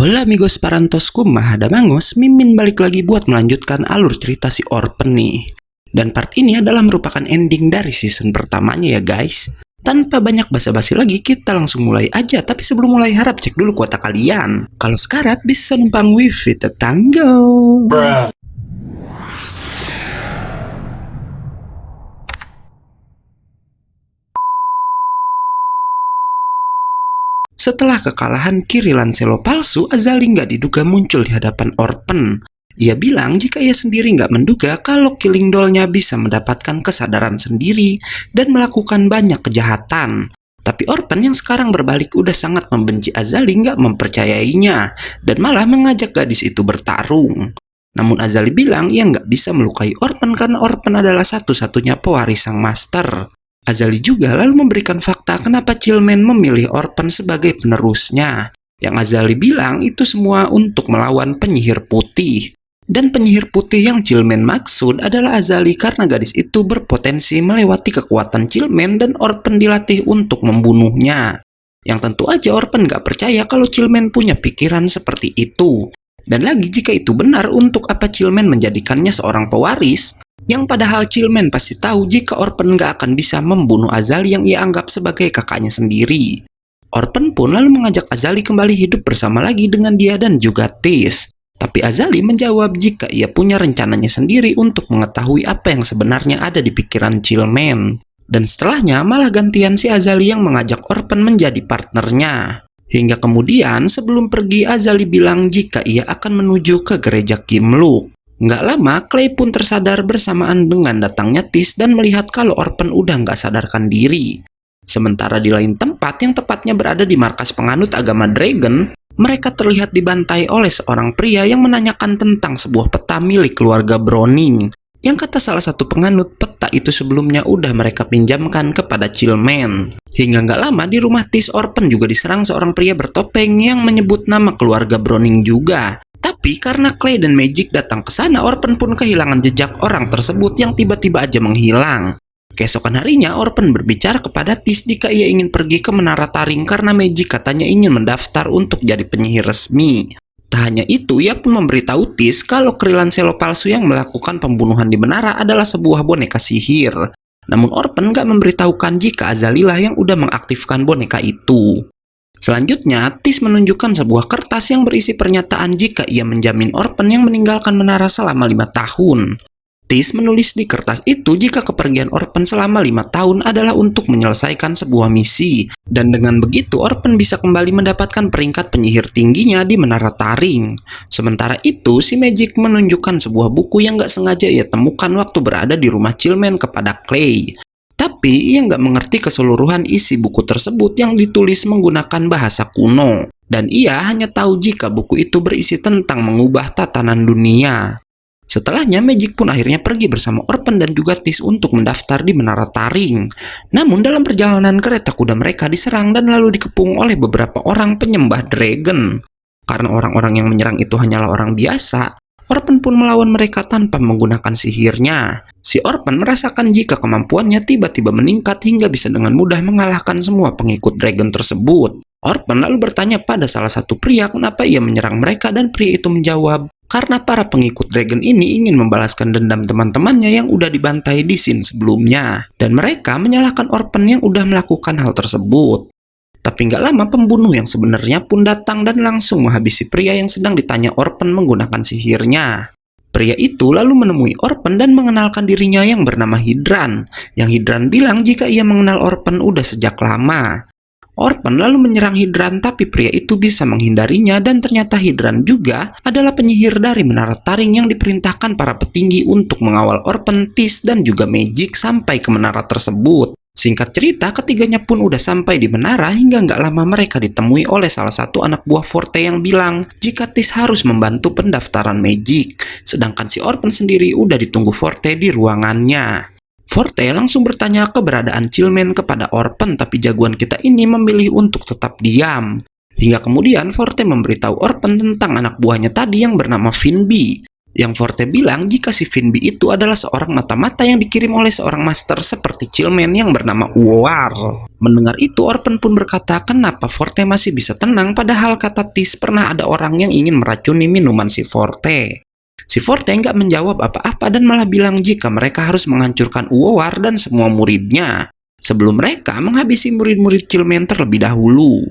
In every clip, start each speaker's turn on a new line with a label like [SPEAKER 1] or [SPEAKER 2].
[SPEAKER 1] Hola amigos parantosku, Mahadamangos, Mimin balik lagi buat melanjutkan alur cerita si Orpen nih. Dan part ini adalah merupakan ending dari season pertamanya ya guys. Tanpa banyak basa-basi lagi, kita langsung mulai aja. Tapi sebelum mulai harap cek dulu kuota kalian. Kalau sekarat bisa numpang wifi tetangga. Setelah kekalahan Kiri Lancelot palsu, Azali nggak diduga muncul di hadapan Orpen. Ia bilang jika ia sendiri nggak menduga kalau Killing Doll-nya bisa mendapatkan kesadaran sendiri dan melakukan banyak kejahatan. Tapi Orpen yang sekarang berbalik udah sangat membenci Azali nggak mempercayainya dan malah mengajak gadis itu bertarung. Namun Azali bilang ia nggak bisa melukai Orpen karena Orpen adalah satu-satunya pewaris sang master. Azali juga lalu memberikan fakta kenapa Chillman memilih Orpen sebagai penerusnya. Yang Azali bilang itu semua untuk melawan penyihir putih. Dan penyihir putih yang Chillman maksud adalah Azali karena gadis itu berpotensi melewati kekuatan Chillman dan Orpen dilatih untuk membunuhnya. Yang tentu aja Orpen gak percaya kalau Chillman punya pikiran seperti itu. Dan lagi jika itu benar, untuk apa Chillman menjadikannya seorang pewaris? Yang padahal Chillman pasti tahu jika Orpen gak akan bisa membunuh Azali yang ia anggap sebagai kakaknya sendiri. Orpen pun lalu mengajak Azali kembali hidup bersama lagi dengan dia dan juga Tis. Tapi Azali menjawab jika ia punya rencananya sendiri untuk mengetahui apa yang sebenarnya ada di pikiran Chillman. Dan setelahnya malah gantian si Azali yang mengajak Orpen menjadi partnernya. Hingga kemudian sebelum pergi Azali bilang jika ia akan menuju ke gereja Kimluk. Nggak lama, Clay pun tersadar bersamaan dengan datangnya Tis dan melihat kalau Orpen udah nggak sadarkan diri. Sementara di lain tempat yang tepatnya berada di markas penganut agama Dragon, mereka terlihat dibantai oleh seorang pria yang menanyakan tentang sebuah peta milik keluarga Browning. Yang kata salah satu penganut, peta itu sebelumnya udah mereka pinjamkan kepada Chillman. Hingga nggak lama di rumah Tis, Orpen juga diserang seorang pria bertopeng yang menyebut nama keluarga Browning juga. Tapi karena Clay dan Magic datang ke sana, Orpen pun kehilangan jejak orang tersebut yang tiba-tiba aja menghilang. Keesokan harinya, Orpen berbicara kepada Tis jika ia ingin pergi ke Menara Taring karena Magic katanya ingin mendaftar untuk jadi penyihir resmi. Tak hanya itu, ia pun memberitahu Tis kalau Kiri Lancelot palsu yang melakukan pembunuhan di menara adalah sebuah boneka sihir. Namun Orpen gak memberitahukan jika Azali lah yang udah mengaktifkan boneka itu. Selanjutnya, Tis menunjukkan sebuah kertas yang berisi pernyataan jika ia menjamin Orpen yang meninggalkan menara selama 5 tahun. Tis menulis di kertas itu jika kepergian Orpen selama 5 tahun adalah untuk menyelesaikan sebuah misi. Dan dengan begitu, Orpen bisa kembali mendapatkan peringkat penyihir tingginya di Menara Taring. Sementara itu, si Magic menunjukkan sebuah buku yang gak sengaja ia temukan waktu berada di rumah Chillman kepada Clay. Tapi ia nggak mengerti keseluruhan isi buku tersebut yang ditulis menggunakan bahasa kuno. Dan ia hanya tahu jika buku itu berisi tentang mengubah tatanan dunia. Setelahnya, Magic pun akhirnya pergi bersama Orpen dan juga Tis untuk mendaftar di Menara Taring. Namun dalam perjalanan kereta kuda mereka diserang dan lalu dikepung oleh beberapa orang penyembah Dragon. Karena orang-orang yang menyerang itu hanyalah orang biasa, Orpen pun melawan mereka tanpa menggunakan sihirnya. Si Orpen merasakan jika kemampuannya tiba-tiba meningkat hingga bisa dengan mudah mengalahkan semua pengikut Dragon tersebut. Orpen lalu bertanya pada salah satu pria kenapa ia menyerang mereka dan pria itu menjawab, karena para pengikut Dragon ini ingin membalaskan dendam teman-temannya yang udah dibantai di scene sebelumnya. Dan mereka menyalahkan Orpen yang udah melakukan hal tersebut. Tapi nggak lama pembunuh yang sebenarnya pun datang dan langsung menghabisi pria yang sedang ditanya Orpen menggunakan sihirnya. Pria itu lalu menemui Orpen dan mengenalkan dirinya yang bernama Hydran. Yang Hydran bilang jika ia mengenal Orpen udah sejak lama. Orpen lalu menyerang Hydran tapi pria itu bisa menghindarinya dan ternyata Hydran juga adalah penyihir dari Menara Taring yang diperintahkan para petinggi untuk mengawal Orpen, Tis, dan juga Magic sampai ke menara tersebut. Singkat cerita, ketiganya pun udah sampai di menara hingga nggak lama mereka ditemui oleh salah satu anak buah Forte yang bilang jika Tis harus membantu pendaftaran Magic, sedangkan si Orpen sendiri udah ditunggu Forte di ruangannya. Forte langsung bertanya keberadaan Chillman kepada Orpen, tapi jagoan kita ini memilih untuk tetap diam. Hingga kemudian Forte memberitahu Orpen tentang anak buahnya tadi yang bernama Finby. Yang Forte bilang jika si Finbi itu adalah seorang mata-mata yang dikirim oleh seorang master seperti Chillman yang bernama Uowar. Mendengar itu, Orpen pun berkata kenapa Forte masih bisa tenang padahal kata Tis pernah ada orang yang ingin meracuni minuman si Forte. Si Forte nggak menjawab apa-apa dan malah bilang jika mereka harus menghancurkan Uowar dan semua muridnya sebelum mereka menghabisi murid-murid Chillman terlebih dahulu.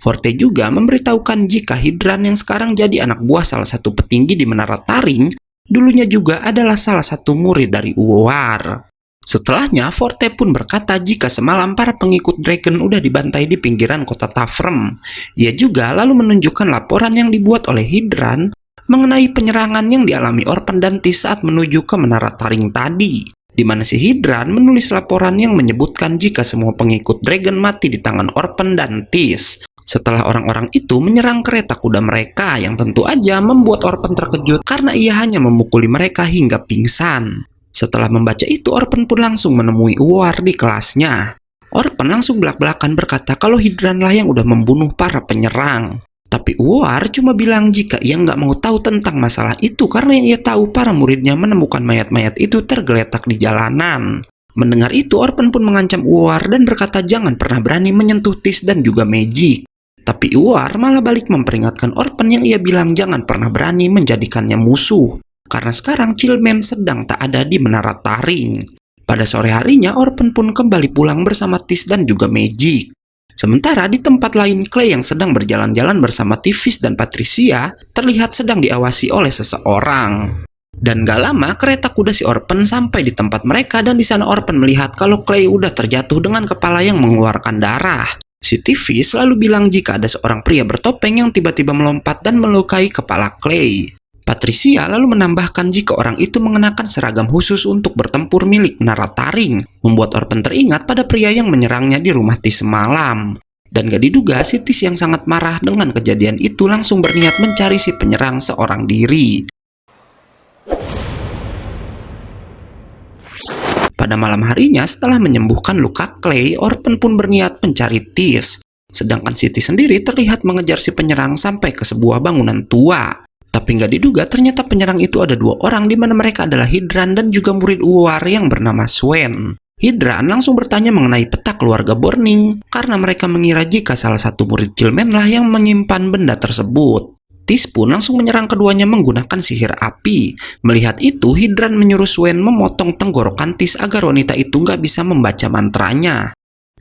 [SPEAKER 1] Forte juga memberitahukan jika Hydran yang sekarang jadi anak buah salah satu petinggi di Menara Taring, dulunya juga adalah salah satu murid dari Uowar. Setelahnya, Forte pun berkata jika semalam para pengikut Dragon udah dibantai di pinggiran kota Tafrem. Ia juga lalu menunjukkan laporan yang dibuat oleh Hydran mengenai penyerangan yang dialami Orpen dan Tis saat menuju ke Menara Taring tadi, di mana si Hydran menulis laporan yang menyebutkan jika semua pengikut Dragon mati di tangan Orpen dan Tis setelah orang-orang itu menyerang kereta kuda mereka, yang tentu aja membuat Orpen terkejut karena ia hanya memukuli mereka hingga pingsan. Setelah membaca itu, Orpen pun langsung menemui Uowar di kelasnya. Orpen langsung belak-belakan berkata kalau Hydran lah yang udah membunuh para penyerang. Tapi Uowar cuma bilang jika ia nggak mau tahu tentang masalah itu karena yang ia tahu para muridnya menemukan mayat-mayat itu tergeletak di jalanan. Mendengar itu, Orpen pun mengancam Uowar dan berkata jangan pernah berani menyentuh Tis dan juga Magic. Tapi Uowar malah balik memperingatkan Orpen yang ia bilang jangan pernah berani menjadikannya musuh, karena sekarang Chillman sedang tak ada di Menara Taring. Pada sore harinya, Orpen pun kembali pulang bersama Tis dan juga Magic. Sementara di tempat lain, Clay yang sedang berjalan-jalan bersama Tivis dan Patricia terlihat sedang diawasi oleh seseorang. Dan gak lama, kereta kuda si Orpen sampai di tempat mereka dan di sana Orpen melihat kalau Clay udah terjatuh dengan kepala yang mengeluarkan darah. Si Tivis lalu bilang jika ada seorang pria bertopeng yang tiba-tiba melompat dan melukai kepala Clay. Patricia lalu menambahkan jika orang itu mengenakan seragam khusus untuk bertempur milik Menara Taring, membuat Orpen teringat pada pria yang menyerangnya di rumah Tis semalam. Dan gak diduga, si Tis yang sangat marah dengan kejadian itu langsung berniat mencari si penyerang seorang diri. Pada malam harinya, setelah menyembuhkan luka Clay, Orpen pun berniat mencari Tis. Sedangkan si Tis sendiri terlihat mengejar si penyerang sampai ke sebuah bangunan tua. Tapi nggak diduga ternyata penyerang itu ada dua orang di mana mereka adalah Hydran dan juga murid Uowar yang bernama Swen. Hydran langsung bertanya mengenai peta keluarga Borning karena mereka mengira jika salah satu murid Chillman lah yang menyimpan benda tersebut. Tis pun langsung menyerang keduanya menggunakan sihir api. Melihat itu, Hydran menyuruh Swen memotong tenggorokan Tis agar wanita itu nggak bisa membaca mantranya.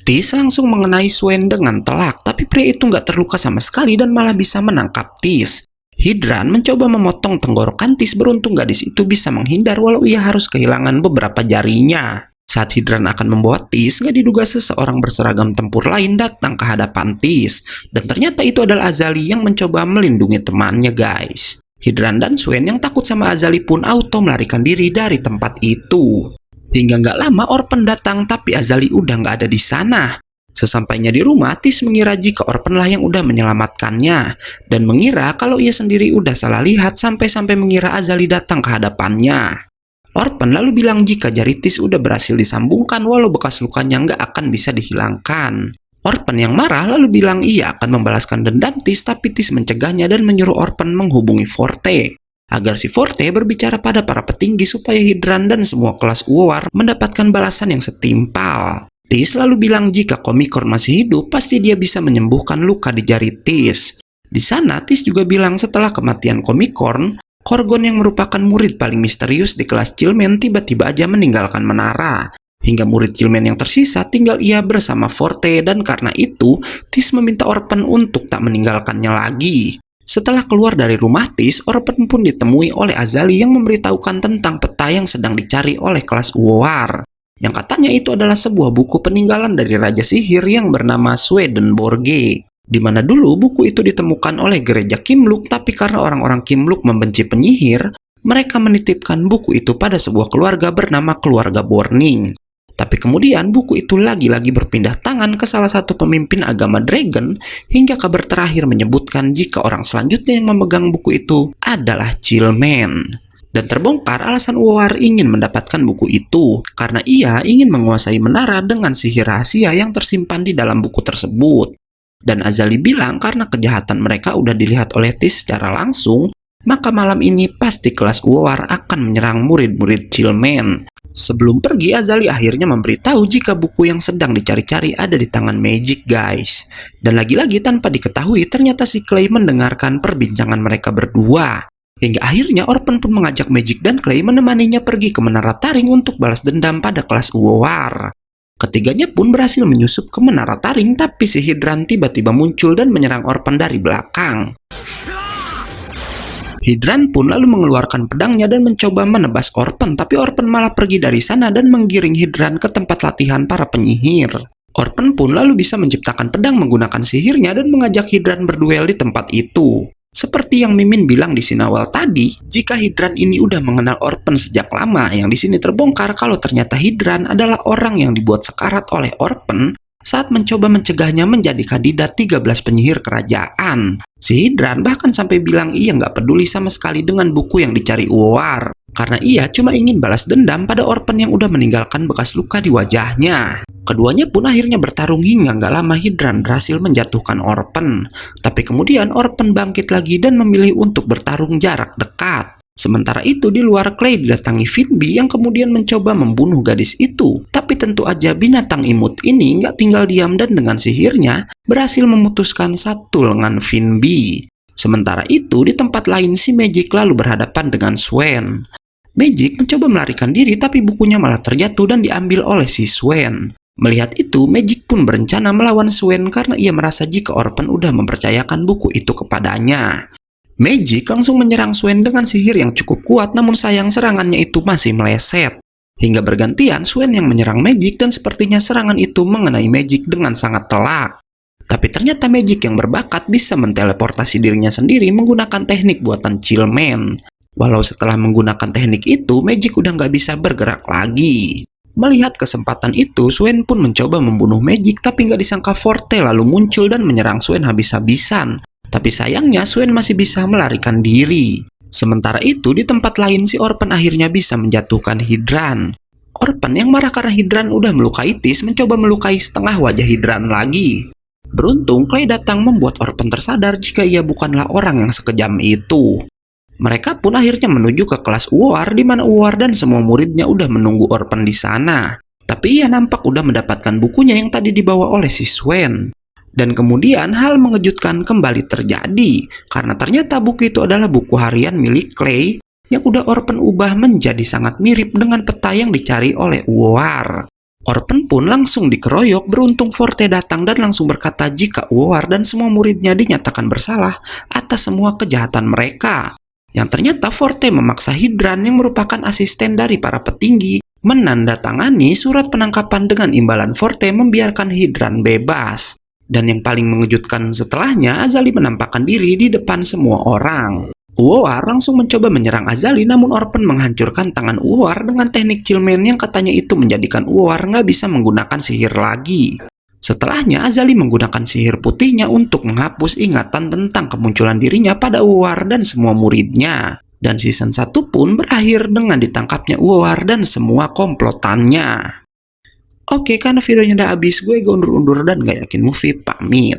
[SPEAKER 1] Tis langsung mengenai Swen dengan telak, tapi pria itu nggak terluka sama sekali dan malah bisa menangkap Tis. Hydran mencoba memotong tenggorokan Tis, beruntung gadis itu bisa menghindar walau ia harus kehilangan beberapa jarinya. Saat Hydran akan membawa Tis, nggak diduga seseorang berseragam tempur lain datang ke hadapan Tis. Dan ternyata itu adalah Azali yang mencoba melindungi temannya, guys. Hydran dan Swen yang takut sama Azali pun auto melarikan diri dari tempat itu. Hingga nggak lama Orpen datang, tapi Azali udah nggak ada di sana. Sesampainya di rumah, Tis mengira jika Orpen lah yang udah menyelamatkannya. Dan mengira kalau ia sendiri udah salah lihat sampai-sampai mengira Azali datang ke hadapannya. Orpen lalu bilang jika jari Tis udah berhasil disambungkan walau bekas lukanya nggak akan bisa dihilangkan. Orpen yang marah lalu bilang ia akan membalaskan dendam Tis, tapi Tis mencegahnya dan menyuruh Orpen menghubungi Forte agar si Forte berbicara pada para petinggi supaya Hydran dan semua kelas Uowar mendapatkan balasan yang setimpal. Tis lalu bilang jika Komikorn masih hidup pasti dia bisa menyembuhkan luka di jari Tis. Di sana Tis juga bilang setelah kematian Komikorn, Korgon yang merupakan murid paling misterius di kelas Chillman tiba-tiba aja meninggalkan menara. Hingga murid Chillman yang tersisa tinggal ia bersama Forte dan karena itu Tis meminta Orpen untuk tak meninggalkannya lagi. Setelah keluar dari rumah Tis, Orpen pun ditemui oleh Azali yang memberitahukan tentang peta yang sedang dicari oleh kelas Uowar. Yang katanya itu adalah sebuah buku peninggalan dari Raja Sihir yang bernama Swedenborg. Di mana dulu buku itu ditemukan oleh gereja Kimluk, tapi karena orang-orang Kimluk membenci penyihir, mereka menitipkan buku itu pada sebuah keluarga bernama keluarga Borning. Tapi kemudian buku itu lagi-lagi berpindah tangan ke salah satu pemimpin agama Dragon, hingga kabar terakhir menyebutkan jika orang selanjutnya yang memegang buku itu adalah Chillman. Dan terbongkar alasan Uowar ingin mendapatkan buku itu, karena ia ingin menguasai menara dengan sihir rahasia yang tersimpan di dalam buku tersebut. Dan Azali bilang karena kejahatan mereka udah dilihat oleh Tis secara langsung, maka malam ini pasti kelas Uowar akan menyerang murid-murid Chillman. Sebelum pergi, Azali akhirnya memberitahu jika buku yang sedang dicari-cari ada di tangan Magic, guys. Dan lagi-lagi tanpa diketahui, ternyata si Clay mendengarkan perbincangan mereka berdua. Hingga akhirnya Orpen pun mengajak Magic dan Clay menemaninya pergi ke Menara Taring untuk balas dendam pada kelas Uowar. Ketiganya pun berhasil menyusup ke Menara Taring, tapi si Hydran tiba-tiba muncul dan menyerang Orpen dari belakang. Hydran pun lalu mengeluarkan pedangnya dan mencoba menebas Orpen, tapi Orpen malah pergi dari sana dan menggiring Hydran ke tempat latihan para penyihir. Orpen pun lalu bisa menciptakan pedang menggunakan sihirnya dan mengajak Hydran berduel di tempat itu. Seperti yang Mimin bilang di scene awal tadi, jika Hydran ini udah mengenal Orpen sejak lama, yang di sini terbongkar kalau ternyata Hydran adalah orang yang dibuat sekarat oleh Orpen saat mencoba mencegahnya menjadi kandidat 13 penyihir kerajaan. Si Hydran bahkan sampai bilang ia nggak peduli sama sekali dengan buku yang dicari Uowar, karena ia cuma ingin balas dendam pada Orpen yang udah meninggalkan bekas luka di wajahnya. Keduanya pun akhirnya bertarung hingga nggak lama Hydran berhasil menjatuhkan Orpen. Tapi kemudian Orpen bangkit lagi dan memilih untuk bertarung jarak dekat. Sementara itu di luar, Clay didatangi Finby yang kemudian mencoba membunuh gadis itu. Tapi tentu aja binatang imut ini nggak tinggal diam dan dengan sihirnya berhasil memutuskan satu lengan Finby. Sementara itu di tempat lain si Magic lalu berhadapan dengan Swain. Magic mencoba melarikan diri tapi bukunya malah terjatuh dan diambil oleh si Swain. Melihat itu, Magic pun berencana melawan Swain karena ia merasa jika Orpen udah mempercayakan buku itu kepadanya. Magic langsung menyerang Swain dengan sihir yang cukup kuat, namun sayang serangannya itu masih meleset. Hingga bergantian Swain yang menyerang Magic dan sepertinya serangan itu mengenai Magic dengan sangat telak. Tapi ternyata Magic yang berbakat bisa menteleportasi dirinya sendiri menggunakan teknik buatan Chillman. Walau setelah menggunakan teknik itu, Magic udah nggak bisa bergerak lagi. Melihat kesempatan itu, Swain pun mencoba membunuh Magic, tapi nggak disangka Forte lalu muncul dan menyerang Swain habis-habisan. Tapi sayangnya Swain masih bisa melarikan diri. Sementara itu di tempat lain si Orpen akhirnya bisa menjatuhkan Hydran. Orpen yang marah karena Hydran udah melukai Tis mencoba melukai setengah wajah Hydran lagi. Beruntung Clay datang membuat Orpen tersadar jika ia bukanlah orang yang sekejam itu. Mereka pun akhirnya menuju ke kelas Uowar di mana Uowar dan semua muridnya udah menunggu Orpen di sana. Tapi ia nampak udah mendapatkan bukunya yang tadi dibawa oleh si Swain. Dan kemudian hal mengejutkan kembali terjadi, karena ternyata buku itu adalah buku harian milik Clay yang udah Orpen ubah menjadi sangat mirip dengan peta yang dicari oleh Uowar. Orpen pun langsung dikeroyok, beruntung Forte datang dan langsung berkata jika Uowar dan semua muridnya dinyatakan bersalah atas semua kejahatan mereka. Yang ternyata Forte memaksa Hydran yang merupakan asisten dari para petinggi menandatangani surat penangkapan dengan imbalan Forte membiarkan Hydran bebas. Dan yang paling mengejutkan setelahnya, Azali menampakkan diri di depan semua orang. Uowar langsung mencoba menyerang Azali, namun Orpen menghancurkan tangan Uowar dengan teknik Chillman yang katanya itu menjadikan Uowar nggak bisa menggunakan sihir lagi. Setelahnya, Azali menggunakan sihir putihnya untuk menghapus ingatan tentang kemunculan dirinya pada Uowar dan semua muridnya. Dan season 1 pun berakhir dengan ditangkapnya Uowar dan semua komplotannya. Oke, karena videonya udah habis, gue undur-undur dan gak yakin movie pamit.